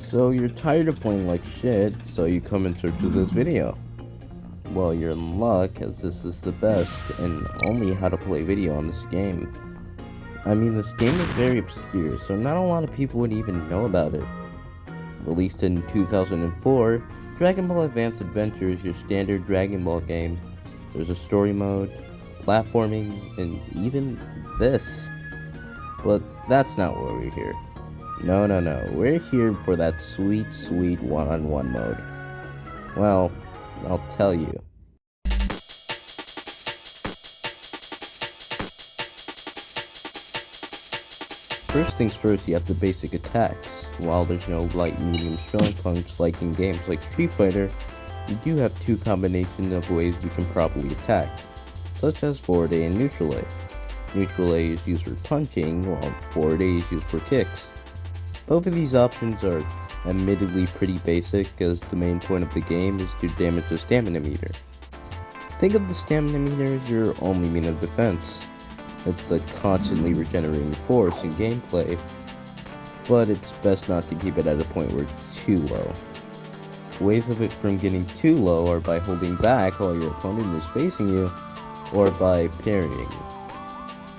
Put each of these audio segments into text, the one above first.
So you're tired of playing like shit, so you come in search of this video. Well, you're in luck, as this is the best and only how to play video on this game. I mean, this game is very obscure, so not a lot of people would even know about it. Released in 2004, Dragon Ball Advance Adventure is your standard Dragon Ball game. There's a story mode, platforming, and even this. But that's not why we're here. No, we're here for that sweet one-on-one mode. Well, I'll tell you. First things first, you have the basic attacks. While there's no light, medium, strong punch like in games like Street Fighter, you do have two combinations of ways we can properly attack, such as forward A and neutral A. Neutral A is used for punching, while forward A is used for kicks. Both of these options are admittedly pretty basic, as the main point of the game is to damage the stamina meter. Think of the stamina meter as your only mean of defense. It's a constantly regenerating force in gameplay, but it's best not to keep it at a point where it's too low. Ways of it from getting too low are by holding back while your opponent is facing you, or by parrying.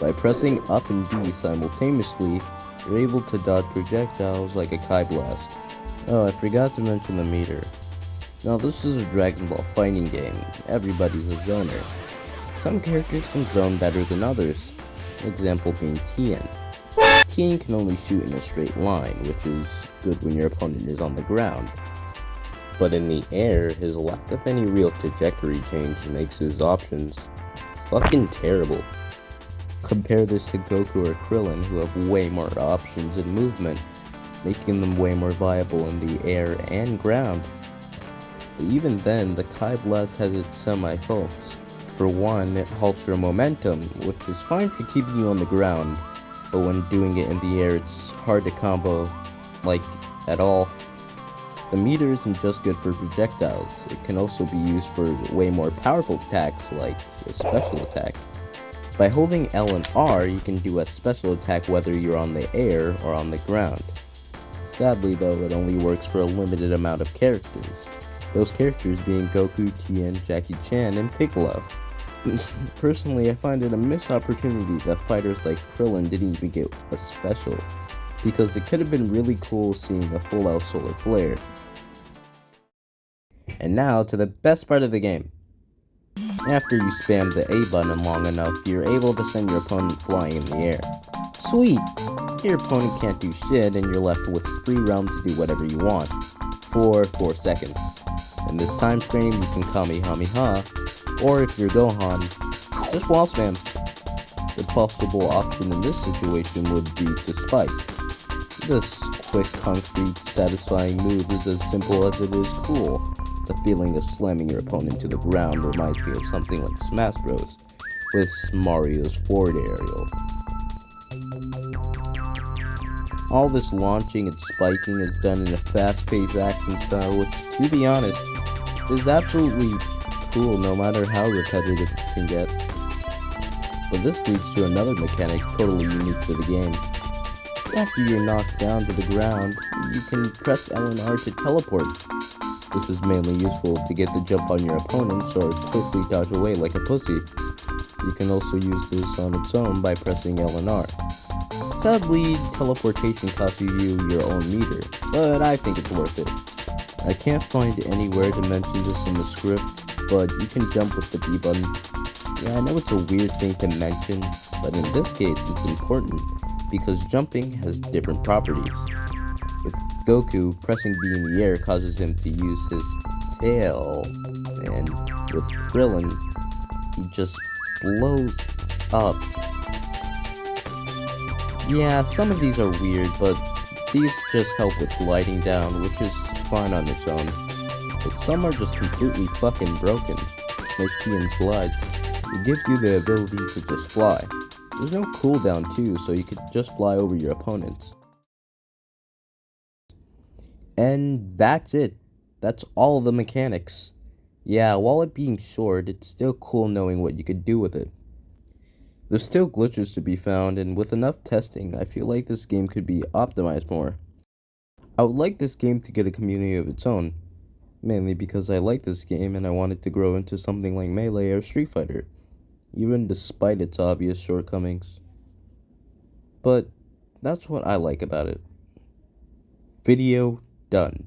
By pressing up and B simultaneously, you're able to dodge projectiles like a Kai Blast. Oh, I forgot to mention the meter. Now this is a Dragon Ball fighting game. Everybody's a zoner. Some characters can zone better than others. An example being Tien. Tien can only shoot in a straight line, which is good when your opponent is on the ground. But in the air, his lack of any real trajectory change makes his options fucking terrible. Compare this to Goku or Krillin, who have way more options in movement, making them way more viable in the air and ground. But even then, the Kai Blast has its semi-faults. For one, it halts your momentum, which is fine for keeping you on the ground, but when doing it in the air, it's hard to combo, like, at all. The meter isn't just good for projectiles, it can also be used for way more powerful attacks, like a special attack. By holding L and R, you can do a special attack whether you're on the air or on the ground. Sadly though, it only works for a limited amount of characters. Those characters being Goku, Tien, Jackie Chan, and Piccolo. Personally, I find it a missed opportunity that fighters like Krillin didn't even get a special, because it could have been really cool seeing a full-out solar flare. And now to the best part of the game. After you spam the A button long enough, you're able to send your opponent flying in the air. Sweet! Your opponent can't do shit and you're left with free realm to do whatever you want, for 4 seconds. In this time frame, you can Kamehameha, or if you're Gohan, just wall spam. The possible option in this situation would be to spike. This quick, concrete, satisfying move is as simple as it is cool. The feeling of slamming your opponent to the ground reminds me of something like Smash Bros. With Mario's forward aerial. All this launching and spiking is done in a fast-paced action style, which, to be honest, is absolutely cool no matter how repetitive it can get. But this leads to another mechanic totally unique to the game. After you're knocked down to the ground, you can press L and R to teleport. This is mainly useful to get the jump on your opponents or quickly dodge away like a pussy. You can also use this on its own by pressing L and R. Sadly, teleportation costs you your own meter, but I think it's worth it. I can't find anywhere to mention this in the script, but you can jump with the B button. Yeah, I know it's a weird thing to mention, but in this case it's important, because jumping has different properties. With Goku, pressing B in the air causes him to use his tail, and with Krillin, he just blows up. Yeah, some of these are weird, but these just help with gliding down, which is fine on its own. But some are just completely fucking broken, like Tien's glides. It gives you the ability to just fly. There's no cooldown too, so you could just fly over your opponents. And that's it. That's all the mechanics. Yeah, while it being short, it's still cool knowing what you could do with it. There's still glitches to be found, and with enough testing, I feel like this game could be optimized more. I would like this game to get a community of its own, mainly because I like this game and I want it to grow into something like Melee or Street Fighter, even despite its obvious shortcomings. But that's what I like about it. Video done.